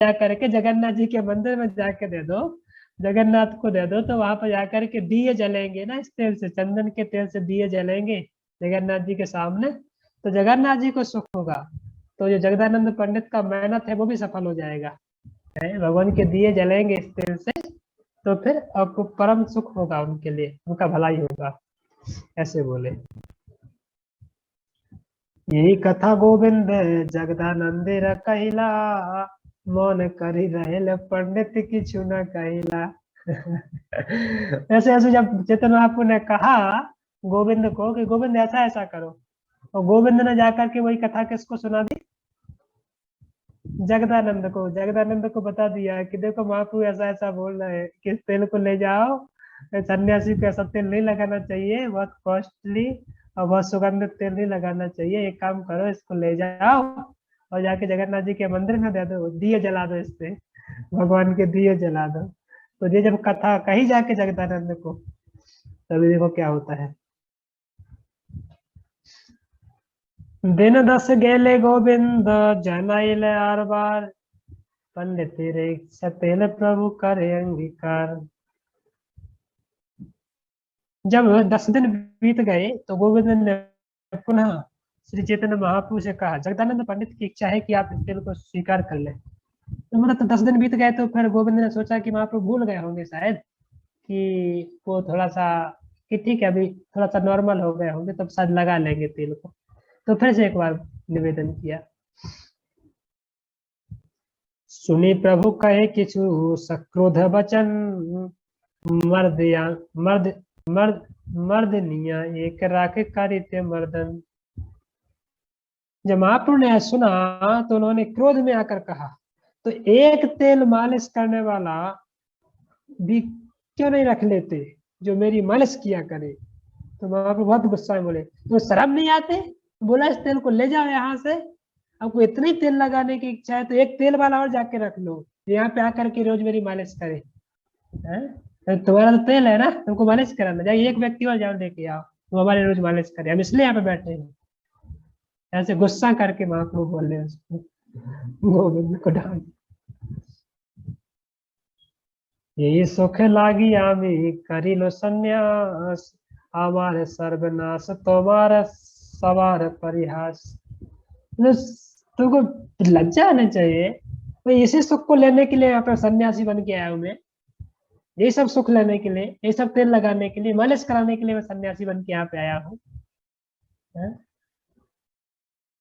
जा करके जगन्नाथ जी के मंदिर में जाके दे दो, जगन्नाथ को दे दो, तो वहां पर जाकर के दिए जलेंगे ना, इस तेल से, चंदन के तेल से दिए जलेंगे जगन्नाथ जी के सामने, तो जगन्नाथ जी को सुख होगा। तो जो जगदानंद पंडित का मेहनत है वो भी सफल हो जाएगा। भगवान के दिए जलेंगे इस तेल से, तो फिर आपको परम सुख होगा, उनके लिए उनका भलाई होगा, ऐसे बोले। यही कथा गोविंद जगदानंद कहला, मौन करी रहेल पंडित किछु न कहला। ऐसे ऐसे जब चैतन्य महाप्रभु ने कहा गोविंद को कि गोविंद ऐसा ऐसा करो, और गोविंद ने जाकर के वही कथा किसको सुना दी, जगदानंद को। जगदानंद को बता दिया कि देखो महाप्रभु ऐसा ऐसा बोल रहे हैं कि इस तेल को ले जाओ, सन्यासी को ऐसा तेल नहीं लगाना चाहिए, बहुत कॉस्टली और बहुत सुगंधित तेल नहीं लगाना चाहिए, एक काम करो इसको ले जाओ और जाके जगन्नाथ जी के मंदिर में दे दो, दिए जला दो, इससे भगवान के दिए जला दो। तो ये जब कथा कही जाके जगदानंद को, तभी देखो क्या होता है। दिन 10 गेले गोविंद जनाइल आर बार, पंडित रे सतेल प्रभु करे अंगीकार। जब 10 दिन बीत गए तो गोविंद ने पुनः श्री चैतन्य महाप्रभु से कहा, जगदानंद पंडित की इच्छा है कि आप इस तेल को स्वीकार कर लें। तो मतलब तो 10 दिन बीत गए, तो फिर गोविंद ने सोचा कि महाप्रभु भूल गए होंगे शायद, कि वो थोड़ा सा, कि ठीक है अभी थोड़ा सा नॉर्मल हो गए होंगे, तब शायद लगा लेंगे तेल को। तो फिर से एक बार निवेदन किया। सुनी प्रभु कहे किछु सक्रोध वचन, मर्द या मर्द मर्द मर्दनिया एक राखे कारित्य मर्दन। जब महाप्रभु ने सुना तो उन्होंने क्रोध में आकर कहा, तो एक तेल मालिश करने वाला भी क्यों नहीं रख लेते जो मेरी मालिश किया करे। तो महाप्रभु बहुत गुस्सा में बोले, तो शर्म नहीं आते, बोला इस तेल को ले जाओ यहाँ से, आपको इतनी तेल लगाने की इच्छा है तो एक तेल वाला और जाके रख लो, यहाँ पे आकर के रोज मेरी मालिश करे। तो तुम्हारा तो तेल है ना, तुमको मालिश कराना, जाइए एक व्यक्ति और जाओ लेके आओ, तुम हमारे रोज मालिश करे, हम इसलिए यहाँ पे बैठे हैं। ऐसे गुस्सा करके महाप्रभु बोल रहे हैं उसको, गोविंद को डांट। यही सुख लागी आमी करी लो संन्यास, हमारे सर्वनाश तुम्हारा सवार परिहास। तुमको लज्जा आना चाहिए, भाई इसी सुख को लेने के लिए यहाँ पर सन्यासी बन के आया हूँ मैं, यही सब सुख लेने के लिए, यही सब तेल लगाने के लिए, मालिश कराने के लिए मैं सन्यासी बन के यहाँ पे आया हूँ,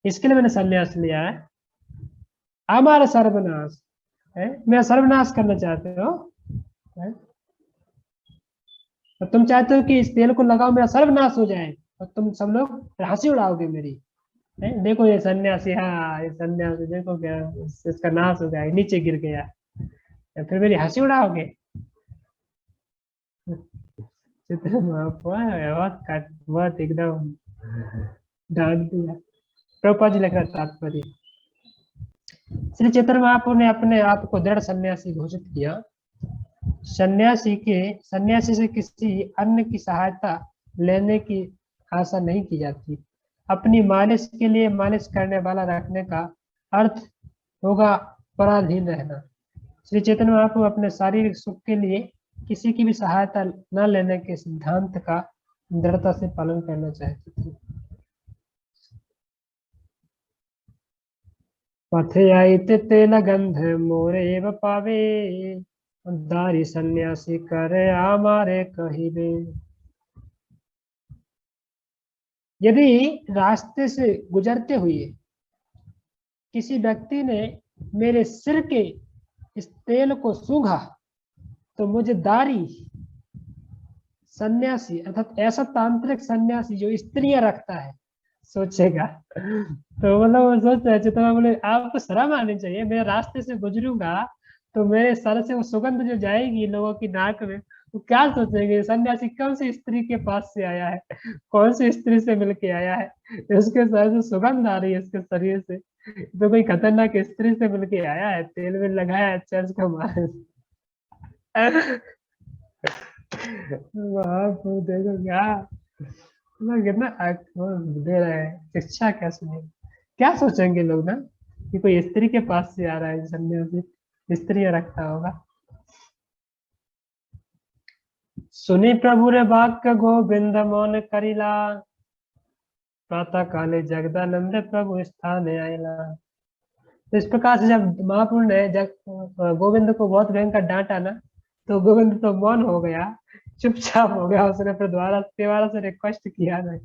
इसके लिए मैंने सन्यास लिया है। हमारा सर्वनाश है, मेरा सर्वनाश करना चाहते हो है? तो तुम चाहते हो कि इस तेल को लगाओ मेरा सर्वनाश हो जाए, और तुम सब लोग हंसी उड़ाओगे मेरी, है? देखो ये सन्यासी, हाँ ये सन्यासी देखो क्या, इसका नाश हो गया, नीचे गिर गया, या फिर मेरी हंसी उड़ाओगे। बहुत एकदम डांट दिया। प्रभुपाद जी लिख रहा तात्पर्य, श्री चैतन्य महाप्रभु ने अपने आप को दृढ़ सन्यासी घोषित किया। सन्यासी से किसी अन्य की सहायता लेने की आशा नहीं की जाती। अपनी मालिश के लिए मालिश करने वाला रखने का अर्थ होगा पराधीन रहना। श्री चैतन्य महाप्रभु अपने शारीरिक सुख के लिए किसी की भी सहायता न लेने के सिद्धांत का दृढ़ता से पालन करना चाहते थे। पथे आईते तेल गंध मोरे एव पावे, दारी सन्यासी करे हमारे कहिबे। यदि रास्ते से गुजरते हुए किसी व्यक्ति ने मेरे सिर के इस तेल को सूंघा, तो मुझे दारी सन्यासी अर्थात ऐसा तांत्रिक सन्यासी जो स्त्रियां रखता है सोचेगा। तो मतलब वो सोच रहे थे, तो बोले आपको शर्म आनी चाहिए, मैं रास्ते से गुजरूंगा तो मेरे सर से वो सुगंध जो जाएगी लोगों की नाक में, वो क्या सोचेंगे सन्यासी कौन सी स्त्री के पास से आया है, कौन सी स्त्री से मिलके आया है, उसके सर से सुगंध आ रही है इसके शरीर से, तो कोई खतरनाक स्त्री से मिलके आया है, तेल में लगाया है चर्च का मारे। महाप्रभु देखो क्या लोग कितना दे रहे हैं शिक्षा, क्या सुने, क्या सोचेंगे लोग ना कि कोई स्त्री के पास से आ रहा है सन्यासी। स्त्री रखता होगा। सुनी प्रभु रे वाक्य गोविंद मौन करिला, प्रातः काले जगदानंद प्रभु स्थान आयला। तो इस प्रकार से जब महाप्रभु ने गोविंद को बहुत भयंकर डांटा ना, तो गोविंद तो मौन हो गया, चुपचाप हो गया। उसने फिर दोबारा से रिक्वेस्ट किया नहीं।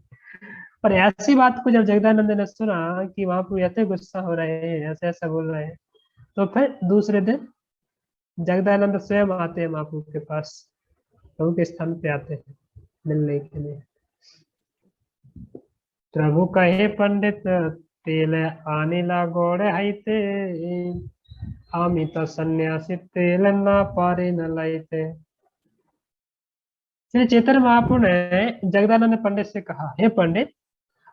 पर ऐसी बात को जब जगदानंद ने सुना कि महाप्रभु ऐसे गुस्सा हो रहे हैं, ऐसे ऐसा बोल रहे हैं, तो फिर दूसरे दिन जगदानंद स्वयं आते हैं महाप्रभु के पास, प्रभु के स्थान पे आते हैं मिलने के लिए। प्रभु कहे पंडित तेल आनिला गौड़ हाइते, आमी तो सन्यासी तेल ना पारे न लाइते। श्री चैतन्य महाप्रभु ने जगदानंद पंडित से कहा, हे पंडित,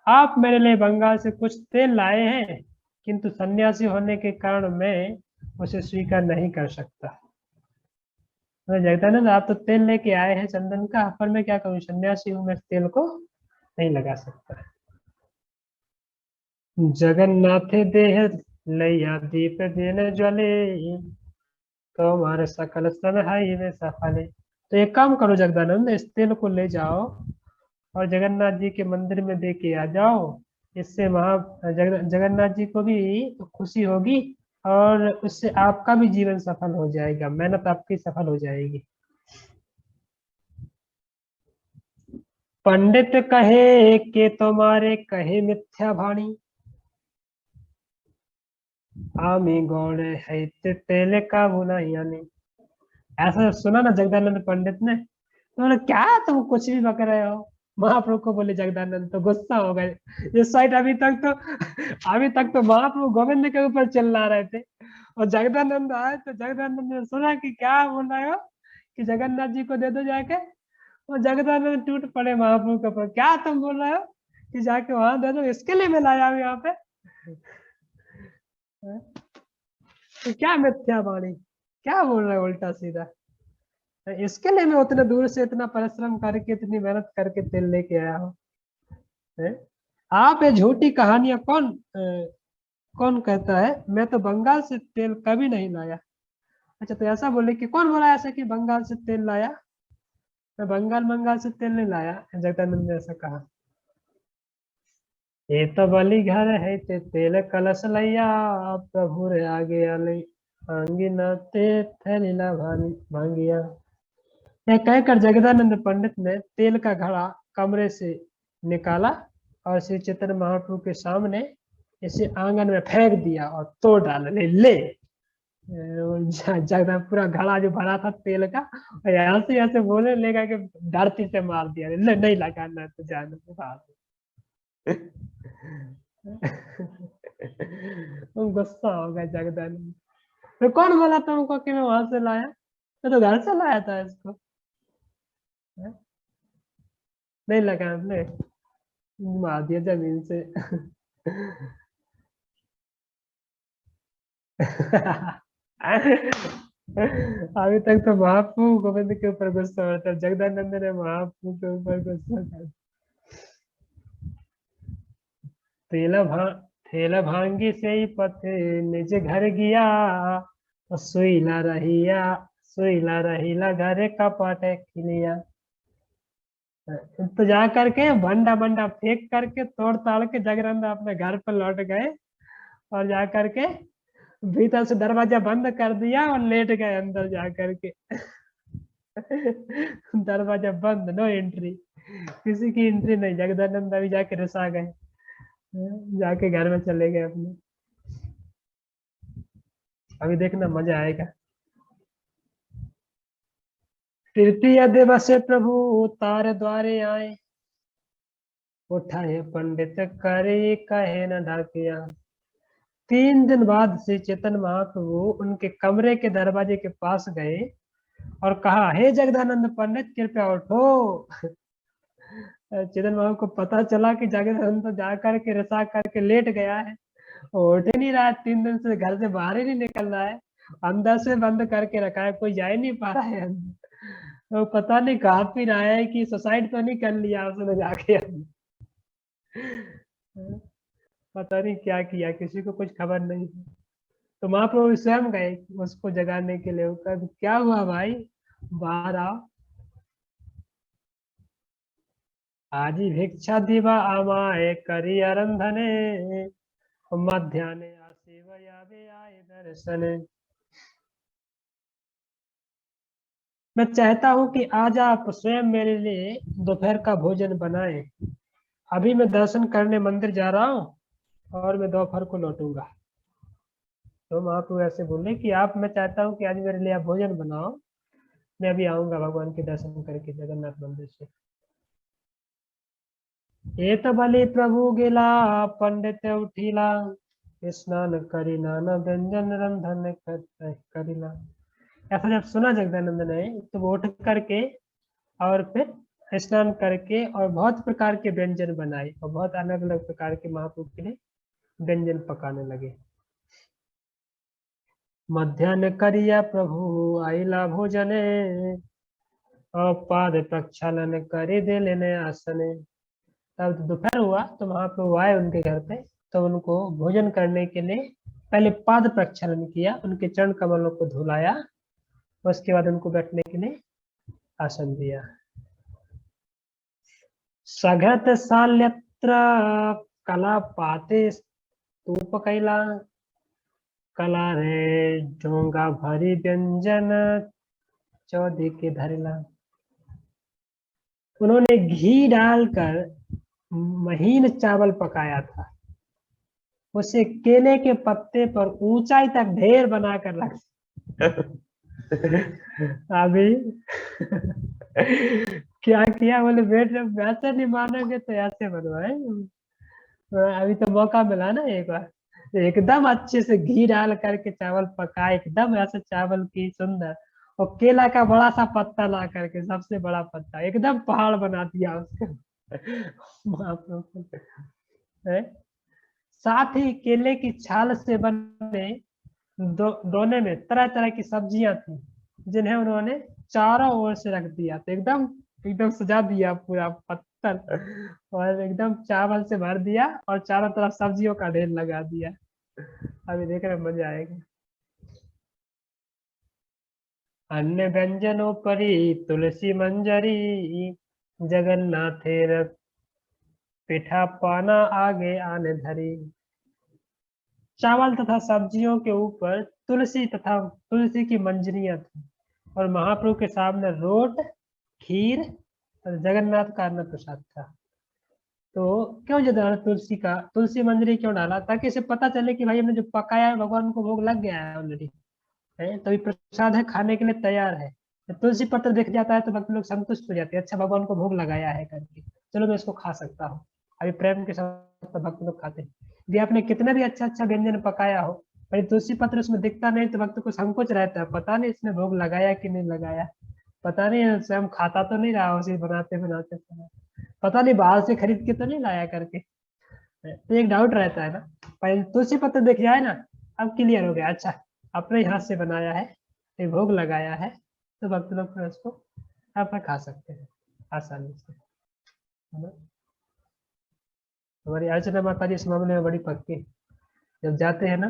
आप मेरे लिए बंगाल से कुछ तेल लाए हैं, किंतु सन्यासी होने के कारण मैं उसे स्वीकार नहीं कर सकता। तो जगदानंद, आप तो तेल लेके आए हैं चंदन का, पर मैं क्या करूं, सन्यासी हूं, मैं इस तेल को नहीं लगा सकता। जगन्नाथ देह लैया दीप दिन ज्वले, तो हमारे सकल सन हाई में सफले। तो एक काम करो जगदानंद, इस तेल को ले जाओ और जगन्नाथ जी के मंदिर में दे के आ जाओ। इससे जगन्नाथ जी को भी खुशी होगी, और उससे आपका भी जीवन सफल हो जाएगा, मेहनत आपकी सफल हो जाएगी। पंडित कहे कि तुम्हारे कहे मिथ्या भाणी, आमी गौड़ है तेले का बुना यानी। ऐसा सुना ना जगदानंद पंडित ने, तो बोले क्या तुम कुछ भी बक रहे हो। महाप्रभु को बोले जगदानंद, तो गुस्सा हो गए। ये साइड अभी तक तो महाप्रभु गोविंद के ऊपर चिल्ला रहे थे, और जगदानंद आए तो जगदानंद ने सुना कि क्या बोल रहे हो, कि जगन्नाथ जी को दे दो जाके। और जगदानंद टूट पड़े महाप्रभु के ऊपर, क्या तुम बोल रहे हो कि जाके वहां दे दो, इसके लिए मैं लाया हूं यहाँ पे। तो क्या मिथ्या वाणी, क्या बोल रहे हो उल्टा सीधा। इसके लिए मैं उतने दूर से इतना परिश्रम करके, इतनी मेहनत करके तेल लेके आया हूँ। हैं? आप ये झूठी कहानियां कौन कहता है, मैं तो बंगाल से तेल कभी नहीं लाया। अच्छा, तो ऐसा बोले कि कौन बोला ऐसा कि बंगाल से तेल लाया, मैं बंगाल से तेल नहीं लाया। जगदानंद ने ऐसा कहा। ये तो बलि घर है ते तेल कलश लैया, प्रभु रे आगे आले आंगी नाते थैलीला भांगिया। यह कहकर जगदानंद पंडित ने तेल का घड़ा कमरे से निकाला और श्री चैतन्य महाप्रभु के सामने इसे आंगन में फेंक दिया और तोड़ डाला। ले जगदानंद पूरा घड़ा जो भरा था तेल का, और यहाँ से ऐसे बोले लेगा कि धरती से मार दिया, ले नहीं लगाना तो जाना बाहर। तुम गुस्सा हो गए जगदानंद। तो कौन बोला तुमको कि मैं वहां से लाया, मैं तो घर से लाया था इसको। नहीं लगा हमने, मार दिया जमीन से। अभी तक तो महाप्रभु गोविंद के ऊपर गुस्सा हो रहा था, जगदानंद ने महाप्रभु के ऊपर गुस्सा कर। तेला भा थेला भांगी से ही पथे निज घर गया, और सुईला रहिला घरे कपाट खिलिया। तो जा करके भंडा भंडा फेंक करके तोड़ ताड़ के जगरंद अपने घर पर लौट गए, और जा करके भीतर से दरवाजा बंद कर दिया और लेट गए अंदर जा करके। दरवाजा बंद, नो एंट्री, किसी की एंट्री नहीं। जगदानंद अभी जाके रिसा गए, जाके घर में चले गए अपने। अभी देखना मजा आएगा। तृतीय दिवस प्रभु तार द्वारे आए, उठाए पंडित करे कहे न ढाकिया। 3 दिन बाद श्री चैतन्य महाप्रभु उनके कमरे के दरवाजे के पास गए और कहा, हे जगदानंद पंडित कृपया उठो। चैतन्य महाप्रभु को पता चला कि जगदानंद तो जा करके रिसा करके लेट गया है, वो उठ ही नहीं रहा है, 3 दिन से घर से बाहर ही नहीं निकल रहा है, अंदर से बंद करके रखा है, कोई जा ही नहीं पा रहा है अंदर। तो पता नहीं कहा पी रहा है कि सुसाइड तो नहीं कर लिया उसने जाके अंदर। पता नहीं क्या किया, किसी को कुछ खबर नहीं। तो महाप्रभु स्वयं गए उसको जगाने के लिए। वो कहा, क्या हुआ भाई, बाहर आओ। आजी भिक्षा दिवा आमाए करी अरंधने, मध्याह्ने आसेवयावे आए दर्शने। मैं चाहता हूँ कि आज आप स्वयं मेरे लिए दोपहर का भोजन बनाएं। अभी मैं दर्शन करने मंदिर जा रहा हूँ और मैं दोपहर को लौटूंगा। तो महाप्रभु ऐसे बोले कि आप, मैं चाहता हूँ कि आज मेरे लिए आप भोजन बनाओ, मैं अभी आऊंगा भगवान के दर्शन करके जगन्नाथ मंदिर से। ये तो भले प्रभु गेला पंडित उठिला, स्नान करी नाना व्यंजन रंधन करिला। ऐसा जब सुना जगदानंद ने तो वो उठ करके और फिर स्नान करके और बहुत प्रकार के व्यंजन बनाए और बहुत अलग अलग प्रकार के महाप्रभु के लिए व्यंजन पकाने लगे। मध्याह्न करिया प्रभु आइला भोजने, और पाद प्रक्षालन करे दे लेने आसने। तब दोपहर हुआ तो महाप्रभु आए उनके घर पे, तो उनको भोजन करने के लिए पहले पाद प्रक्षालन किया, उनके चरण कमलों को धुलाया, उसके बाद उनको बैठने के लिए आसन दिया। सघत साल्यत्र कला पाते स्तूप कैला, कला रे ढोंगा भरी व्यंजन चौधरी के धरला। उन्होंने घी डालकर महीन चावल पकाया था, उसे केले के पत्ते पर ऊंचाई तक ढेर बनाकर रख अभी क्या किया, बोले बेटे वैसे नहीं मानोगे तो ऐसे बनवाए। अभी तो मौका मिला ना एक बार, एकदम अच्छे से घी डाल करके चावल पकाए, एकदम ऐसे चावल की सुंदर, और केला का बड़ा सा पत्ता ला करके, सबसे बड़ा पत्ता, एकदम पहाड़ बना दिया उसका। है? साथ ही केले की छाल से बने दोने में तरह तरह की सब्जियां थी, जिन्हें उन्होंने चारों ओर से रख दिया, तो एकदम एकदम सजा दिया पूरा पत्थर, और एकदम चावल से भर दिया और चारों तरफ सब्जियों का ढेर लगा दिया। अभी देखने में मजा आएगा। अन्य व्यंजनों परी तुलसी मंजरी, जगन्नाथेर पिठा पाना आगे आने धरी। चावल तथा सब्जियों के ऊपर तुलसी तथा तुलसी की मंजरियां थी, और महाप्रभु के सामने रोट, खीर और जगन्नाथ का अन्न प्रसाद था। तो क्यों जो डाला तुलसी का, तुलसी मंजरी क्यों डाला, ताकि इसे पता चले कि भाई हमने जो पकाया है भगवान को भोग लग गया है ऑलरेडी, है तभी प्रसाद है, खाने के लिए तैयार है। तो तुलसी पत्र दिख जाता है तो भक्त लोग संतुष्ट हो जाते हैं, अच्छा भगवान को भोग लगाया है करके, चलो मैं इसको खा सकता हूँ। अभी प्रेम के साथ तो भक्त लोग खाते हैं। यदि आपने कितना भी अच्छा अच्छा व्यंजन पकाया हो, पर तुलसी पत्र उसमें दिखता नहीं तो भक्त को संकोच रहता है, पता नहीं इसने भोग लगाया कि नहीं लगाया, पता नहीं स्वयं खाता तो नहीं रहा उसे बनाते बनाते समय, पता नहीं बाहर से खरीद के तो नहीं लाया करके, तो एक डाउट रहता है ना। पर तुलसी पत्र दिख जाए ना, अब क्लियर हो गया, अच्छा अपने ही हाथ से बनाया है, ये भोग लगाया है, तो भक्त लोग फिर उसको अपना खा सकते हैं आसानी से, है ना। हमारी अर्चना माता जी इस मामले में बड़ी पक्की, जब जाते हैं ना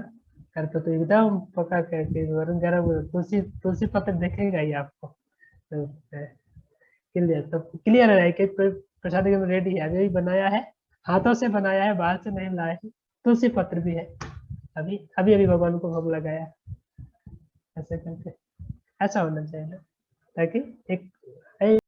घर पे तो एकदम पका करके गरम गरम तुलसी तुलसी पत्र दिखेगा ही आपको, तो क्लियर, तो क्लियर है कि प्रसाद रेडी है, अभी बनाया है, हाथों से बनाया है, बाहर से नहीं लाए हैं, तुलसी पत्र भी है, अभी अभी अभी भगवान को भोग लगाया, ऐसे करके ऐसा होना चाहिए ना, ताकि एक